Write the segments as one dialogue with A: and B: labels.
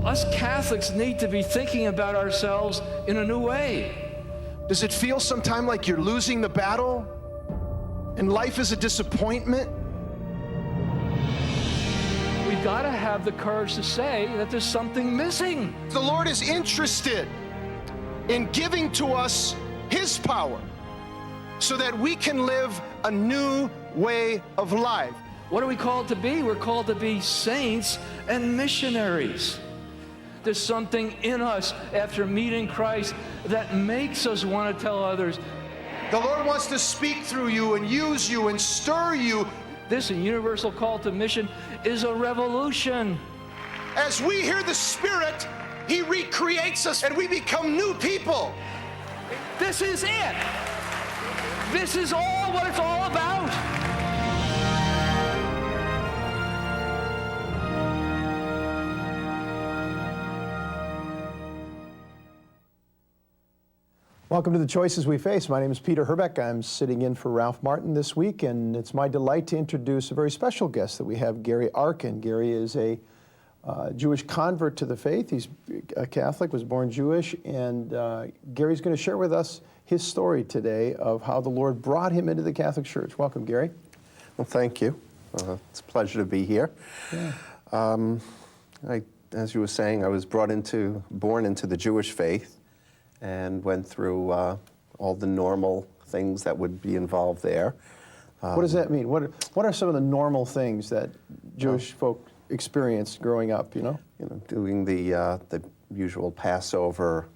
A: Us Catholics need to be thinking about ourselves in a new way.
B: Does it feel sometime like you're losing the battle and life is a disappointment?
A: We've got to have the courage to say that there's something missing.
B: The Lord is interested in giving to us His power so that we can live a new way of life.
A: What are we called to be? We're called to be saints and missionaries. There's something in us after meeting Christ that makes us want to tell others.
B: The Lord wants to speak through you and use you and stir you.
A: This universal call to mission is a revolution.
B: As we hear the Spirit, He recreates us and we become new people.
A: This is it. This is all what it's all about.
C: Welcome to The Choices We Face. My name is Peter Herbeck. I'm sitting in for Ralph Martin this week, and it's my delight to introduce a very special guest that we have, Gary Arkin. Gary is a Jewish convert to the faith. He's a Catholic, was born Jewish, and Gary's going to share with us his story today of how the Lord brought him into the Catholic Church. Welcome, Gary.
D: Well, thank you. It's a pleasure to be here.
C: Yeah.
D: As you were saying, I was born into the Jewish faith and went through all the normal things that would be involved there.
C: What does that mean? What are some of the normal things that Jewish folk experienced growing up,
D: Doing the usual Passover,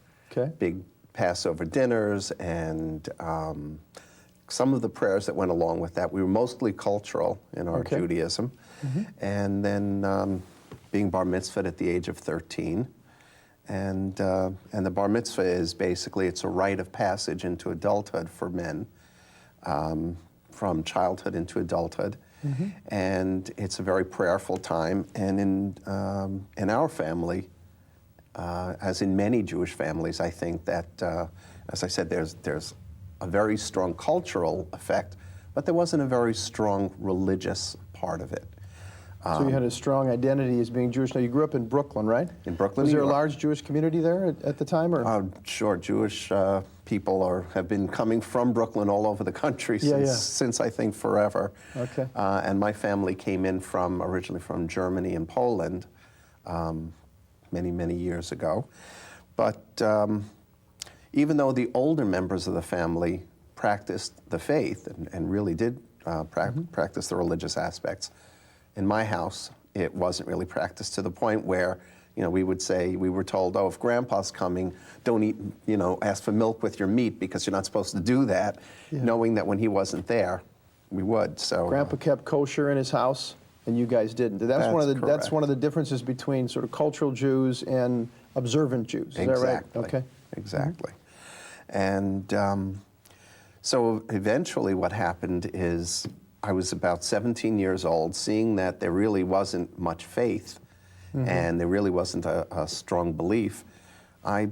D: big Passover dinners, and some of the prayers that went along with that. We were mostly cultural in our Judaism. Mm-hmm. And then being bar mitzvahed at the age of 13. And the bar mitzvah is basically, it's a rite of passage into adulthood for men, from childhood into adulthood. Mm-hmm. And it's a very prayerful time. And in our family, as in many Jewish families, I think that, as I said, there's a very strong cultural effect, but there wasn't a very strong religious part of it.
C: So you had a strong identity as being Jewish. Now, you grew up in Brooklyn, right?
D: In Brooklyn,
C: Was
D: New
C: there a
D: York.
C: large Jewish community there at the time? Or?
D: Sure. Jewish people have been coming from Brooklyn all over the country since I think forever.
C: Okay.
D: And my family came in originally from Germany and Poland many, many years ago. But even though the older members of the family practiced the faith and really did practice the religious aspects, in my house, it wasn't really practiced to the point where, we were told, oh, if Grandpa's coming, don't eat, ask for milk with your meat because you're not supposed to do that, knowing that when he wasn't there, we would. So
C: Grandpa kept kosher in his house, and you guys didn't. That's one of the differences between sort of cultural Jews and observant Jews. Is that right? Okay.
D: Exactly. And so eventually what happened is, I was about 17 years old, seeing that there really wasn't much faith, and there really wasn't a strong belief. I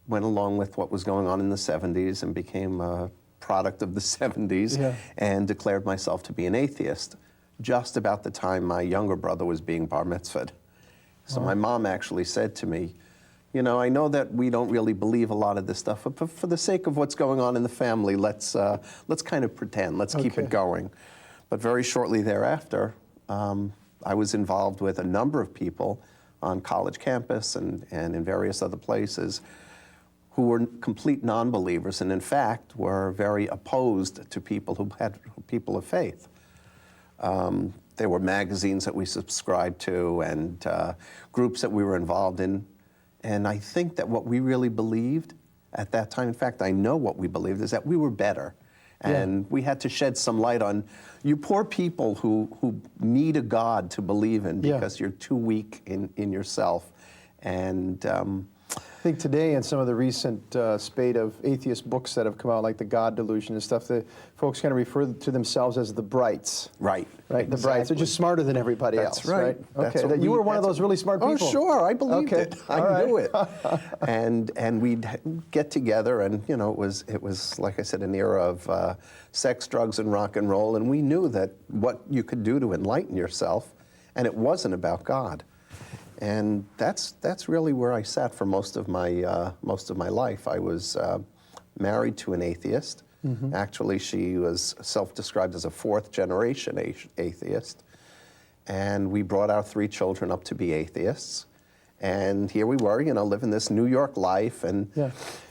D: went along with what was going on in the 70s and became a product of the 70s and declared myself to be an atheist, just about the time my younger brother was being bar mitzvahed. So my mom actually said to me, I know that we don't really believe a lot of this stuff, but for the sake of what's going on in the family, let's kind of pretend, let's keep it going. But very shortly thereafter, I was involved with a number of people on college campus and in various other places who were complete non-believers and in fact were very opposed to people people of faith. There were magazines that we subscribed to and groups that we were involved in. And I think that what we really believed at that time, in fact, I know what we believed, is that we were better. And we had to shed some light on you poor people who need a God to believe in because you're too weak in yourself. And
C: I think today in some of the recent spate of atheist books that have come out, like The God Delusion and stuff, the folks kind of refer to themselves as the brights.
D: Right.
C: Right, the brights. They're just smarter than everybody else.
D: Right.
C: Okay, you were one of those really smart people.
D: Oh, sure, I believed it. I knew it. And we'd get together, and it was like I said, an era of sex, drugs, and rock and roll, and we knew that what you could do to enlighten yourself, and it wasn't about God. And that's really where I sat for most of my life. I was married to an atheist. Actually, she was self-described as a fourth-generation atheist. And we brought our 3 children up to be atheists. And here we were, living this New York life. And
C: Yeah.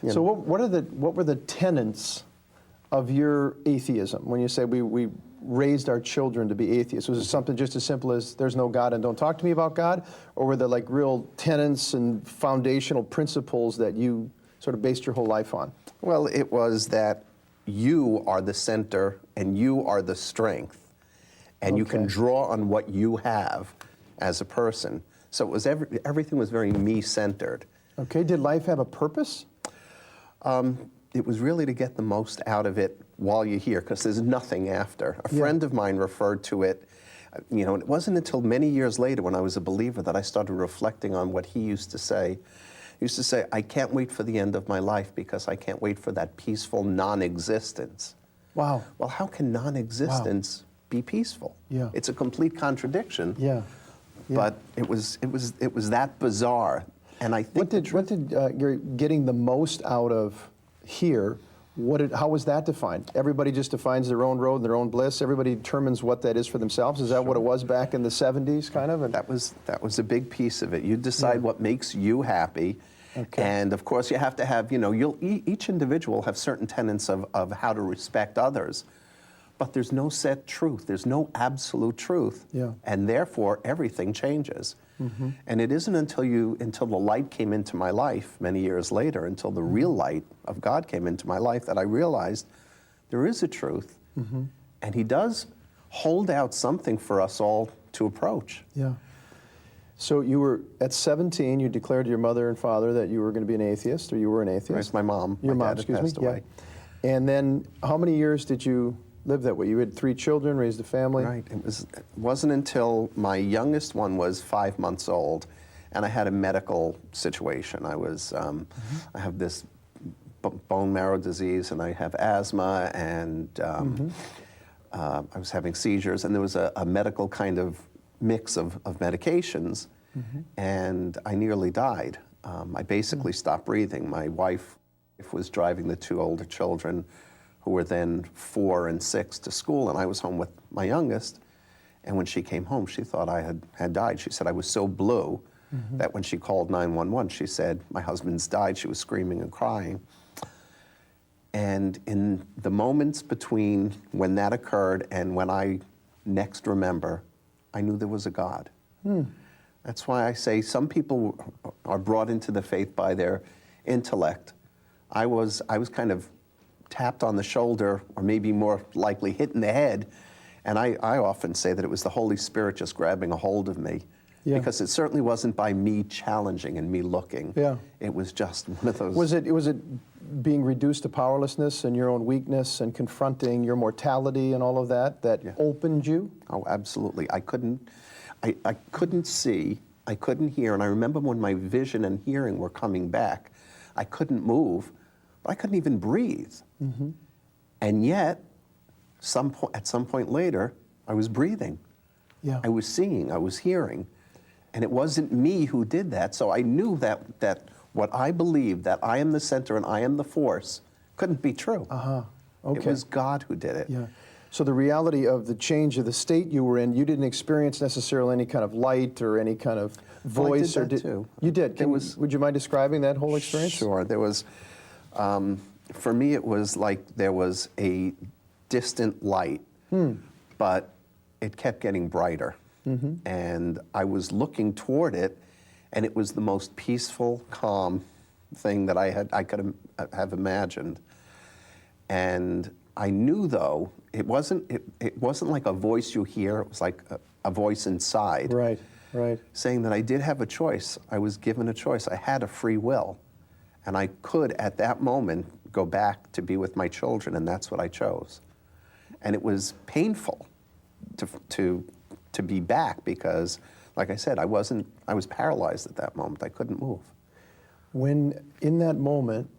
C: So what were the tenets of your atheism when you say we raised our children to be atheists? Was it something just as simple as there's no God and don't talk to me about God? Or were there like real tenets and foundational principles that you sort of based your whole life on?
D: Well, it was that you are the center and you are the strength. And you can draw on what you have as a person. So it was everything was very me-centered.
C: Okay. Did life have a purpose?
D: It was really to get the most out of it while you're here, because there's nothing after. A friend of mine referred to it, and it wasn't until many years later when I was a believer that I started reflecting on what he used to say. He used to say, I can't wait for the end of my life because I can't wait for that peaceful non-existence.
C: Wow.
D: Well, how can non-existence be peaceful?
C: Yeah.
D: It's a complete contradiction.
C: Yeah.
D: But it was that bizarre. And I think
C: What did you're getting the most out of here? How was that defined? Everybody just defines their own road and their own bliss. Everybody determines what that is for themselves. Is that what it was back in the 70s, kind of? And
D: that was a big piece of it. You decide what makes you happy.
C: Okay.
D: And of course you have to have, each individual have certain tenets of how to respect others. But there's no set truth. There's no absolute truth.
C: Yeah.
D: And therefore, everything changes. And it isn't until the light came into my life many years later, until the real light of God came into my life, that I realized there is a truth. And He does hold out something for us all to approach.
C: Yeah. So you were, at 17, you declared to your mother and father that you were going to be an atheist, or you were an atheist?
D: It's my mom.
C: Your
D: My
C: mom,
D: dad had
C: excuse me.
D: passed away.
C: Yeah. And then how many years did you live that way? You had 3 children, raised a family?
D: Right. It wasn't until my youngest one was 5 months old, and I had a medical situation. I was, I have this bone marrow disease, and I have asthma, and I was having seizures, and there was a medical kind of mix of medications, and I nearly died. I basically stopped breathing. My wife was driving the 2 older children, who were then 4 and 6, to school, and I was home with my youngest. And when she came home, she thought I had died. She said I was so blue that when she called 911, she said, my husband's died. She was screaming and crying. And in the moments between when that occurred and when I next remember, I knew there was a God. That's why I say some people are brought into the faith by their intellect. I was kind of tapped on the shoulder, or maybe more likely hit in the head, and I often say that it was the Holy Spirit just grabbing a hold of me.
C: Yeah.
D: Because it certainly wasn't by me challenging and me looking.
C: Yeah.
D: It was just one of those.
C: Was it being reduced to powerlessness and your own weakness and confronting your mortality and all of that opened you?
D: Oh, absolutely. I couldn't see, I couldn't hear, and I remember when my vision and hearing were coming back, I couldn't move, but I couldn't even breathe. And yet, at some point later, I was breathing.
C: Yeah.
D: I was seeing, I was hearing. And it wasn't me who did that, so I knew that what I believed, that I am the center and I am the force, couldn't be true.
C: Okay.
D: It was God who did it.
C: Yeah. So the reality of the change of the state you were in, you didn't experience necessarily any kind of light or any kind of voice.
D: I did that too.
C: You did. Would you mind describing that whole experience?
D: Sure. There was, for me, it was like there was a distant light, but it kept getting brighter. And I was looking toward it, and it was the most peaceful, calm thing that I could have imagined. And I knew, though, it wasn't like a voice you hear. It was like a voice inside.
C: Right, right.
D: Saying that I did have a choice. I was given a choice. I had a free will. And I could, at that moment, go back to be with my children, and that's what I chose. And it was painful to be back because, like I said, I was paralyzed at that moment. I couldn't move.
C: When, in that moment,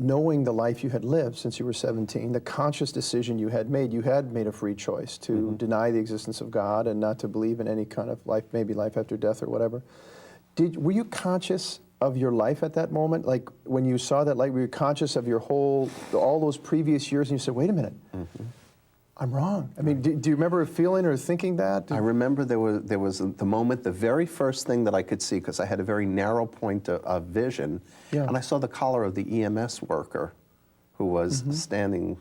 C: knowing the life you had lived since you were 17, the conscious decision you had made a free choice to deny the existence of God and not to believe in any kind of life, maybe life after death or whatever. Were you conscious of your life at that moment? Like when you saw that light, were you conscious of your all those previous years, and you said, wait a minute, I'm wrong? I mean, do you remember feeling or thinking that?
D: I remember there was the moment, the very first thing that I could see, because I had a very narrow point of vision, and I saw the collar of the EMS worker who was standing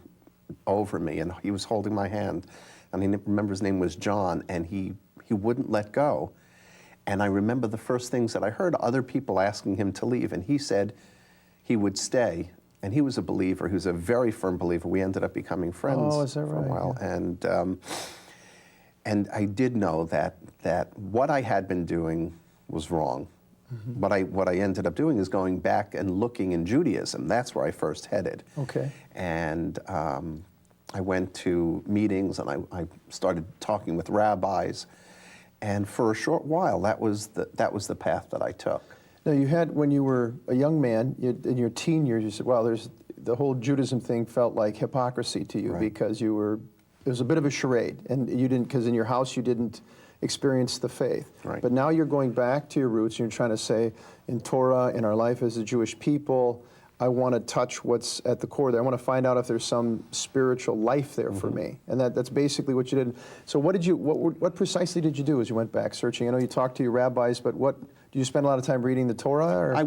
D: over me, and he was holding my hand. And I remember his name was John, and he wouldn't let go. And I remember the first things that I heard, other people asking him to leave, and he said he would stay. And he was a believer. He was a very firm believer. We ended up becoming friends for a while. Yeah. And I did know that what I had been doing was wrong. What I ended up doing is going back and looking in Judaism. That's where I first headed. Okay. And I went to meetings, and I started talking with rabbis. And for a short while, that was the path that I took.
C: Now, you had, when you were a young man, in your teen years, you said, well, the whole Judaism thing felt like hypocrisy to you, because it was a bit of a charade, and you didn't, because in your house you didn't experience the faith. Right. But now you're going back to your roots, and you're trying to say, in Torah, in our life as a Jewish people, I want to touch what's at the core there. I want to find out if there's some spiritual life there for me. And that's basically what you did. So what precisely did you do as you went back searching? I know you talked to your rabbis, but do you spend a lot of time reading the Torah? Or?
D: I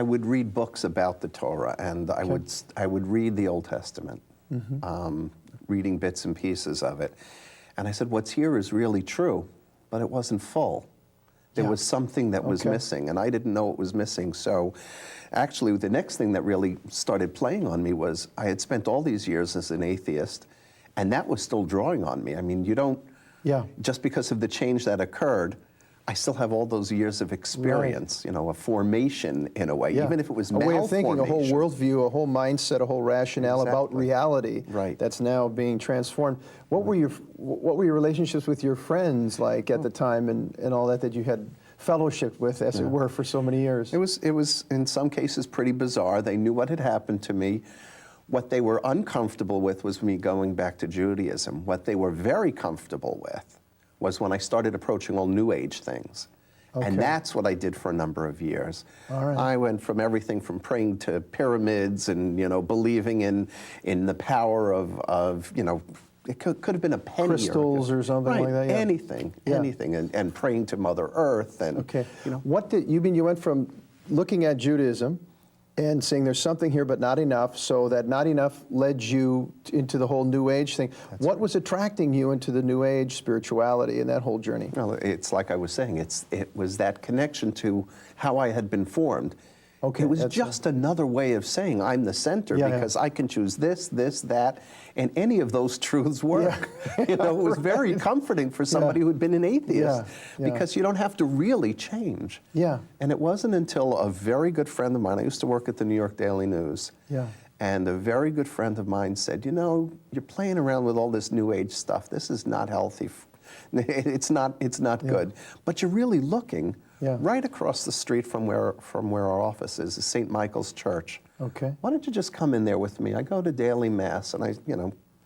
D: would read books about the Torah, and I would read the Old Testament, reading bits and pieces of it. And I said, what's here is really true, but it wasn't full. There was something that was missing, and I didn't know it was missing. So actually, the next thing that really started playing on me was I had spent all these years as an atheist, and that was still drawing on me. I mean, you don't, just because of the change that occurred, I still have all those years of experience, a formation in a way, even if it was malformation. A way of thinking,
C: a whole worldview, a whole mindset, a whole rationale about reality that's now being transformed. What were your relationships with your friends like at the time, and all that you had fellowship with, as it were, for so many years?
D: It was in some cases pretty bizarre. They knew what had happened to me. What they were uncomfortable with was me going back to Judaism. What they were very comfortable with was when I started approaching all New Age things. And that's what I did for a number of years. I went from everything from praying to pyramids and, believing in the power of it could have been a penny.
C: Crystals or something like that?
D: Anything, and praying to Mother Earth. And,
C: What did you mean? You went from looking at Judaism and saying there's something here but not enough, so that not enough led you into the whole New Age thing. What was attracting you into the New Age spirituality and that whole journey?
D: Well, it's like I was saying, it was that connection to how I had been formed. It was just another way of saying I'm the center, because I can choose this, that, and any of those truths work. It was very comforting for somebody who had been an atheist, because you don't have to really change. And it wasn't until a very good friend of mine, I used to work at the New York Daily News, and a very good friend of mine said, you're playing around with all this New Age stuff. This is not healthy. It's not good. But you're really looking. Right across the street from where our office is St. Michael's Church. Why don't you just come in there with me? I go to daily Mass, and I,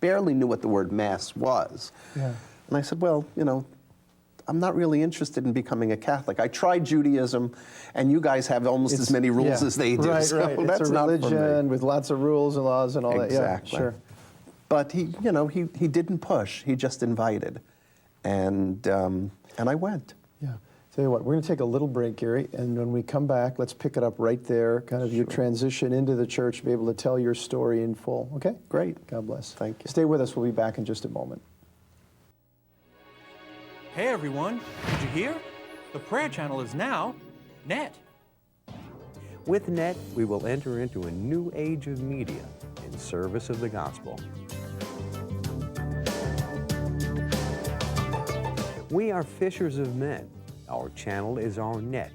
D: barely knew what the word Mass was. And I said, well, I'm not really interested in becoming a Catholic. I tried Judaism, and you guys have almost as many rules as they do.
C: Right.
D: That's
C: it's a religion with lots of rules and laws and all that.
D: Exactly.
C: Sure.
D: But he didn't push. He just invited, and I went.
C: Tell you what, we're going to take a little break, Gary, and when we come back, let's pick it up right there, kind of your transition into the church, be able to tell your story in full. Okay?
D: Great.
C: God bless.
D: Thank you.
C: Stay with us. We'll be back in just a moment.
E: Hey everyone, did you hear? The prayer channel is now net.
F: With net, we will enter into a new age of media in service of the gospel. We are fishers of men. Our channel is our net.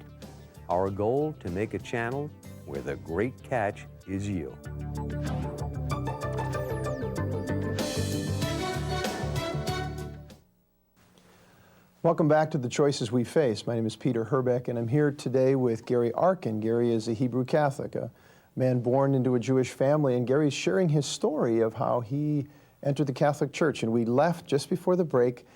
F: Our goal, to make a channel where the great catch is you.
C: Welcome back to The Choices We Face. My name is Peter Herbeck, and I'm here today with Gary Arkin. Gary is a Hebrew Catholic, a man born into a Jewish family, and Gary's sharing his story of how he entered the Catholic Church. And we left just before the break,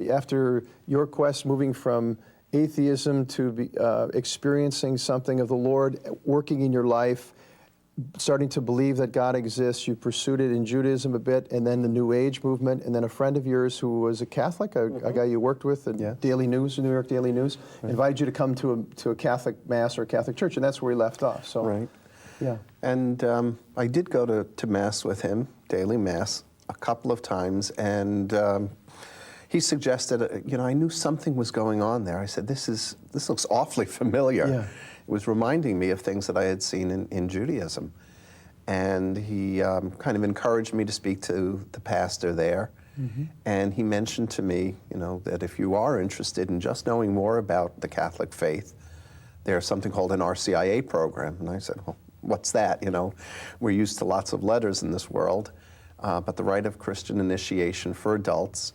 C: after your quest moving from atheism to experiencing something of the Lord working in your life, starting to believe that God exists. You pursued it in Judaism a bit, and then the New Age movement, and then a friend of yours who was a Catholic, a guy you worked with at Daily News, New York Daily News, invited you to come to a Catholic Mass or a Catholic church, and that's where we left off. So,
D: Right.
C: Yeah.
D: And I did go to Mass with him, daily Mass, a couple of times, and he suggested, I knew something was going on there. I said, this looks awfully familiar.
C: Yeah.
D: It was reminding me of things that I had seen in Judaism. And he kind of encouraged me to speak to the pastor there. Mm-hmm. And he mentioned to me, that if you are interested in just knowing more about the Catholic faith, there's something called an RCIA program. And I said, well, what's that? We're used to lots of letters in this world, but the rite of Christian initiation for adults.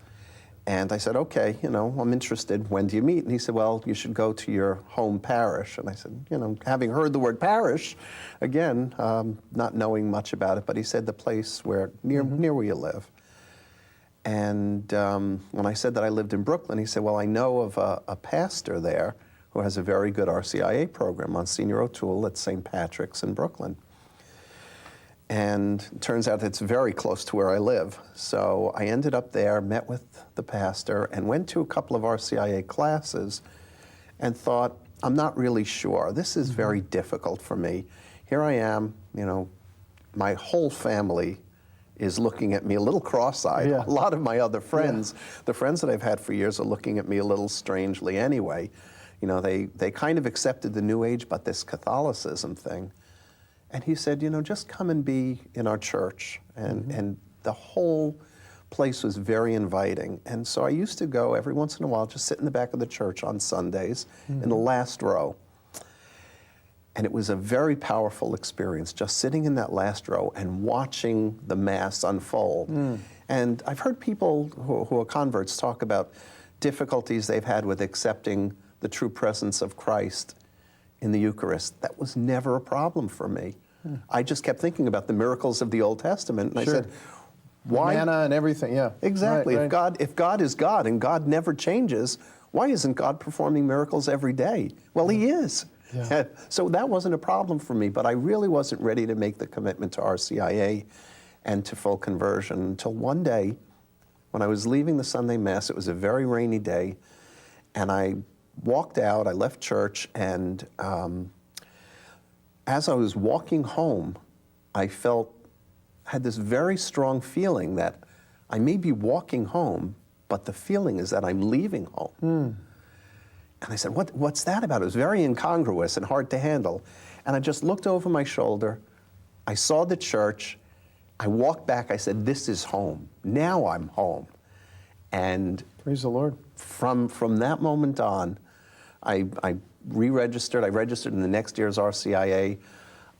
D: And I said, okay, I'm interested. When do you meet? And he said, well, you should go to your home parish. And I said, having heard the word parish, again, not knowing much about it, but he said the place near where you live. And when I said that I lived in Brooklyn, he said, well, I know of a pastor there who has a very good RCIA program, Monsignor O'Toole at St. Patrick's in Brooklyn. And it turns out it's very close to where I live. So I ended up there, met with the pastor, and went to a couple of RCIA classes and thought, I'm not really sure. This is very difficult for me. Here I am, my whole family is looking at me a little cross-eyed.
C: Yeah.
D: A lot of my other friends, the friends that I've had for years, are looking at me a little strangely anyway. They kind of accepted the New Age, but this Catholicism thing. And he said, just come and be in our church. And the whole place was very inviting. And so I used to go every once in a while, just sit in the back of the church on Sundays in the last row. And it was a very powerful experience, just sitting in that last row and watching the Mass unfold. And I've heard people who are converts talk about difficulties they've had with accepting the true presence of Christ in the Eucharist. That was never a problem for me. I just kept thinking about the miracles of the Old Testament, and I said, why?
C: Manna and everything, yeah.
D: Exactly.
C: Right, right.
D: If God is God and God never changes, why isn't God performing miracles every day? Well, He is.
C: Yeah.
D: So that wasn't a problem for me, but I really wasn't ready to make the commitment to RCIA and to full conversion until one day when I was leaving the Sunday Mass. It was a very rainy day, and I walked out, I left church, and as I was walking home, I had this very strong feeling that I may be walking home, but the feeling is that I'm leaving home. And I said, what's that about? It was very incongruous and hard to handle. And I just looked over my shoulder, I saw the church, I walked back, I said, this is home. Now I'm home. And
C: praise the Lord.
D: From that moment on, I re-registered. I registered in the next year's RCIA.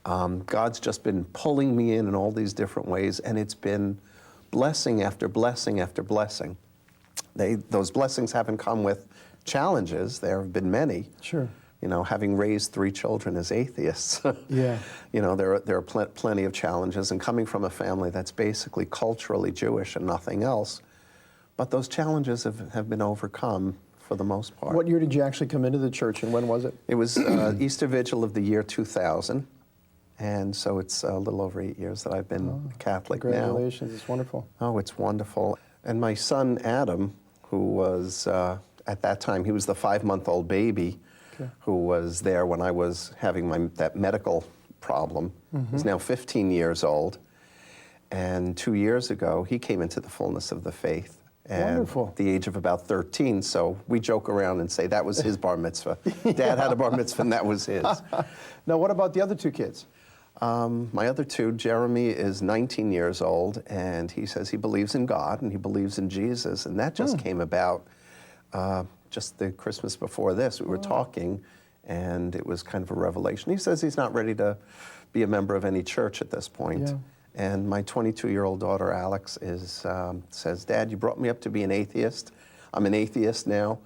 D: God's just been pulling me in all these different ways, and it's been blessing after blessing after blessing. Those blessings haven't come with challenges. There have been many.
C: Sure.
D: Having raised 3 children as atheists,
C: yeah.
D: There are plenty of challenges, and coming from a family that's basically culturally Jewish and nothing else, but those challenges have been overcome for the most part.
C: What year did you actually come into the church, and when was it?
D: It was Easter Vigil of the year 2000, and so it's a little over 8 years that I've been Catholic now.
C: Congratulations, it's wonderful.
D: Oh, it's wonderful. And my son Adam, who was, at that time, he was the 5-month-old baby who was there when I was having that medical problem. He's now 15 years old, and 2 years ago, he came into the fullness of the faith.
C: Wonderful.
D: At the age of about 13, so we joke around and say that was his bar mitzvah. Dad had a bar mitzvah, and that was his.
C: Now, what about the other 2 kids?
D: My other 2, Jeremy is 19 years old, and he says he believes in God and he believes in Jesus, and that just came about just the Christmas before this. We were talking, and it was kind of a revelation. He says he's not ready to be a member of any church at this point.
C: Yeah.
D: And my 22-year-old daughter, Alex, says, Dad, you brought me up to be an atheist. I'm an atheist now.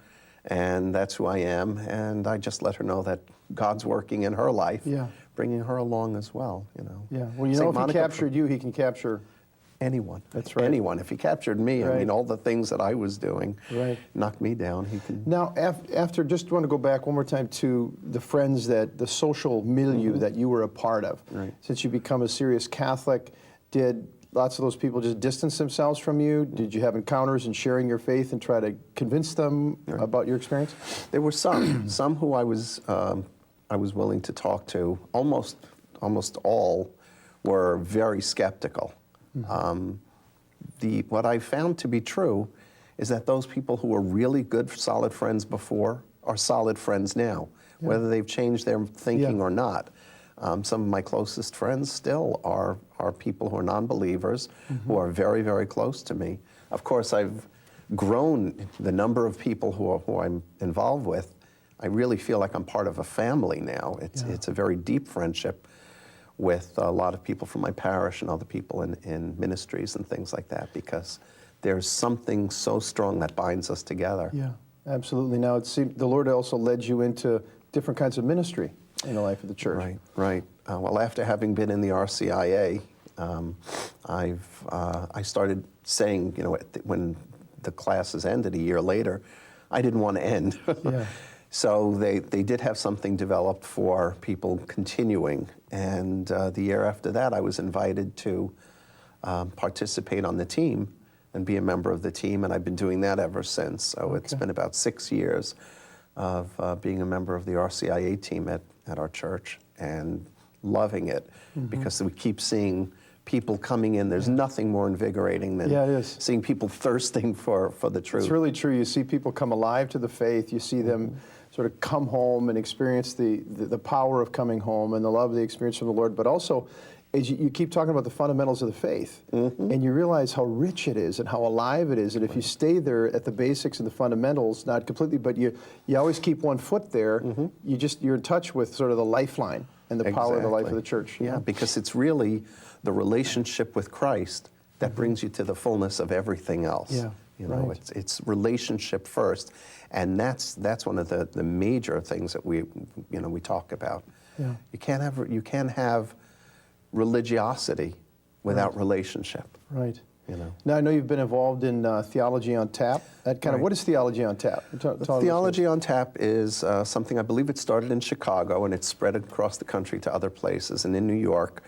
D: and that's who I am. And I just let her know that God's working in her life,
C: Yeah.
D: bringing her along as well.
C: Yeah. Well, you
D: Saint
C: know, if
D: Monica
C: he captured you, he can capture
D: anyone.
C: That's right.
D: Anyone. If he captured me, I
C: Right.
D: mean, all the things that I was doing,
C: Right.
D: knocked me down. He can.
C: Now, after, just want to go back one more time to the friends the social milieu that you were a part of.
D: Right.
C: Since you become a serious Catholic, did lots of those people just distance themselves from you? Did you have encounters in sharing your faith and try to convince them about your experience?
D: There were some who I was willing to talk to. Almost all were very skeptical. What I found to be true is that those people who were really good, solid friends before are solid friends now, whether they've changed their thinking or not. Some of my closest friends still are people who are non-believers, who are very, very close to me. Of course, I've grown the number of people who I'm involved with. I really feel like I'm part of a family now. It's a very deep friendship with a lot of people from my parish and other people in ministries and things like that, because there's something so strong that binds us together.
C: Yeah, absolutely. Now, it seems the Lord also led you into different kinds of ministry in the life of the church.
D: Right. Well, after having been in the RCIA, I started saying, when the classes ended a year later, I didn't want to end.
C: Yeah.
D: So they did have something developed for people continuing. And the year after that, I was invited to participate on the team and be a member of the team, and I've been doing that ever since. So it's been about 6 years of being a member of the RCIA team at our church, and loving it, because we keep seeing people coming in. There's nothing more invigorating than
C: it is.
D: seeing people thirsting for the truth.
C: It's really true. You see people come alive to the faith. You see them sort of come home and experience the power of coming home and the love of the experience from the Lord. But also, as you keep talking about the fundamentals of the faith, and you realize how rich it is and how alive it is. And if you stay there at the basics and the fundamentals, not completely, but you always keep one foot there, you're in touch with sort of the lifeline and the power of the life of the church.
D: Yeah, because it's really the relationship with Christ that brings you to the fullness of everything else.
C: Yeah,
D: it's relationship first, and that's one of the major things that we talk about.
C: Yeah.
D: You can't have religiosity without relationship.
C: Right. Now, I know you've been involved in Theology on Tap. What is Theology on Tap?
D: Theology on Tap is something, I believe it started in Chicago, and it's spread across the country to other places, and in New York.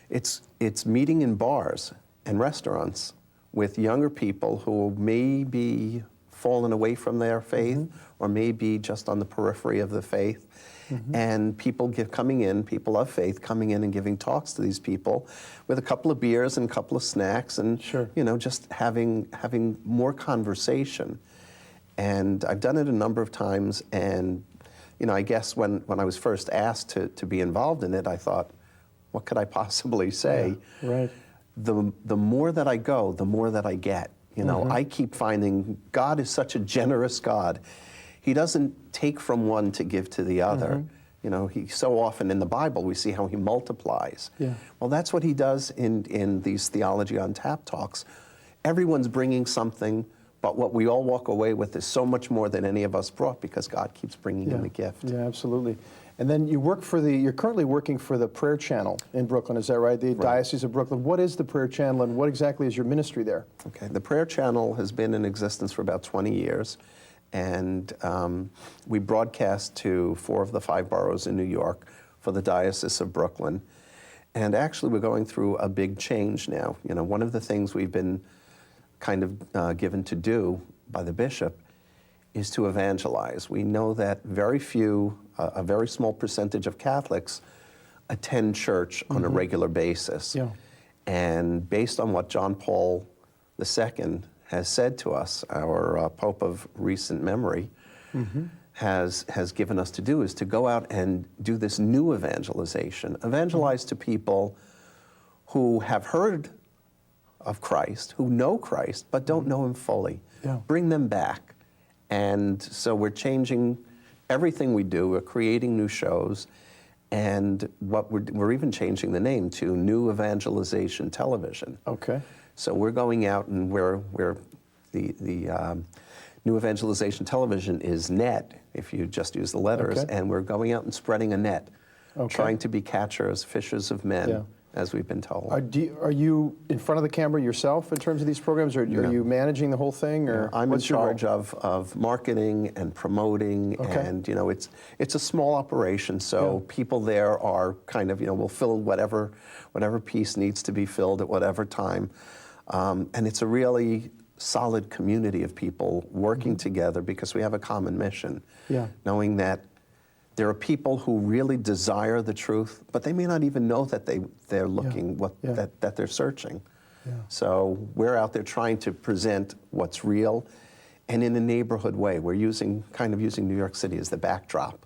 D: It's meeting in bars and restaurants with younger people who may be fallen away from their faith, or may be just on the periphery of the faith. And people people of faith coming in and giving talks to these people with a couple of beers and a couple of snacks, and just having more conversation. And I've done it a number of times, and I guess when I was first asked to be involved in it, I thought, what could I possibly say?
C: Yeah, right.
D: The more that I go, the more that I get. I keep finding God is such a generous God. He doesn't take from one to give to the other. He so often in the Bible we see how he multiplies.
C: Yeah.
D: Well, that's what he does in these Theology on Tap talks. Everyone's bringing something, but what we all walk away with is so much more than any of us brought, because God keeps bringing in the gift.
C: Yeah, absolutely. And then you're currently working for the Prayer Channel in Brooklyn, is that right? The Diocese of Brooklyn. What is the Prayer Channel, and what exactly is your ministry there?
D: Okay, the Prayer Channel has been in existence for about 20 years. And we broadcast to 4 of the 5 boroughs in New York for the Diocese of Brooklyn. And actually, we're going through a big change now. One of the things we've been kind of given to do by the bishop is to evangelize. We know that a very small percentage of Catholics attend church on a regular basis.
C: Yeah.
D: And based on what John Paul II has said to us, our Pope of recent memory, has given us to do, is to go out and do this new evangelization. Evangelize to people who have heard of Christ, who know Christ, but don't know him fully.
C: Yeah.
D: Bring them back. And so we're changing everything we do. We're creating new shows. And we're even changing the name to New Evangelization Television.
C: Okay.
D: So we're going out, and we're the New Evangelization Television is net, if you just use the letters,
C: Okay.
D: and we're going out and spreading a net,
C: Okay.
D: trying to be catchers, fishers of men,
C: Yeah.
D: as we've been told.
C: Are you in front of the camera yourself in terms of these programs, or are you managing the whole thing? Or
D: I'm in
C: what's your role?
D: charge of marketing and promoting,
C: Okay.
D: and it's a small operation, so people there are kind of will fill whatever piece needs to be filled at whatever time, and it's a really solid community of people working together because we have a common mission, knowing that there are people who really desire the truth, but they may not even know that they're looking, that they're searching. Yeah. So we're out there trying to present what's real, and in a neighborhood way. We're using New York City as the backdrop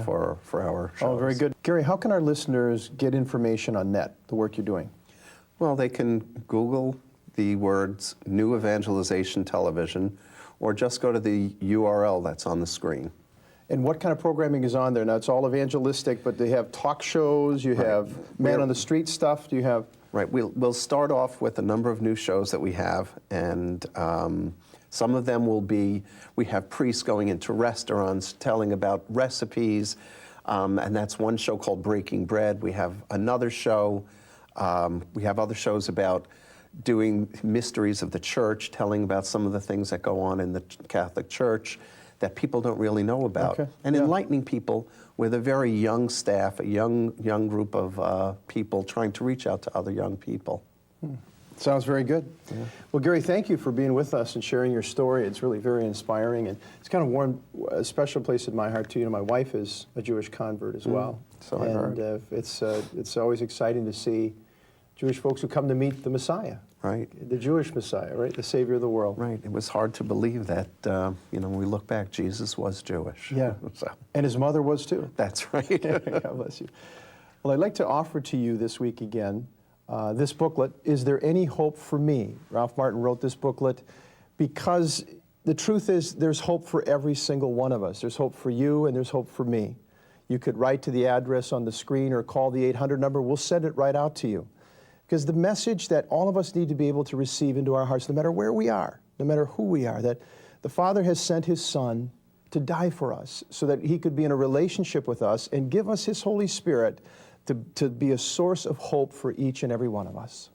D: for our shows.
C: Oh, very good. Gary, how can our listeners get information on net, the work you're doing?
D: Well, they can Google the words New Evangelization Television, or just go to the URL that's on the screen.
C: And what kind of programming is on there? Now, it's all evangelistic, but they have talk shows, you have man on the street stuff, do you have?
D: Right, we'll start off with a number of new shows that we have, and some of them will be, we have priests going into restaurants, telling about recipes, and that's one show called Breaking Bread. We have another show, we have other shows about doing mysteries of the church, telling about some of the things that go on in the Catholic Church that people don't really know about, and enlightening people with a very young staff, a young group of people trying to reach out to other young people.
C: Sounds very good. Yeah. Well, Gary, thank you for being with us and sharing your story. It's really very inspiring, and it's kind of warmed a special place in my heart too. My wife is a Jewish convert as well,
D: so I heard.
C: It's always exciting to see Jewish folks who come to meet the Messiah.
D: Right.
C: The Jewish Messiah, right? The Savior of the world.
D: Right. It was hard to believe that, when we look back, Jesus was Jewish.
C: Yeah.
D: So.
C: And his mother was too.
D: That's right.
C: God bless you. Well, I'd like to offer to you this week again this booklet, Is There Any Hope for Me? Ralph Martin wrote this booklet because the truth is there's hope for every single one of us. There's hope for you and there's hope for me. You could write to the address on the screen or call the 800 number. We'll send it right out to you. Because the message that all of us need to be able to receive into our hearts, no matter where we are, no matter who we are, that the Father has sent His Son to die for us so that He could be in a relationship with us and give us His Holy Spirit to be a source of hope for each and every one of us.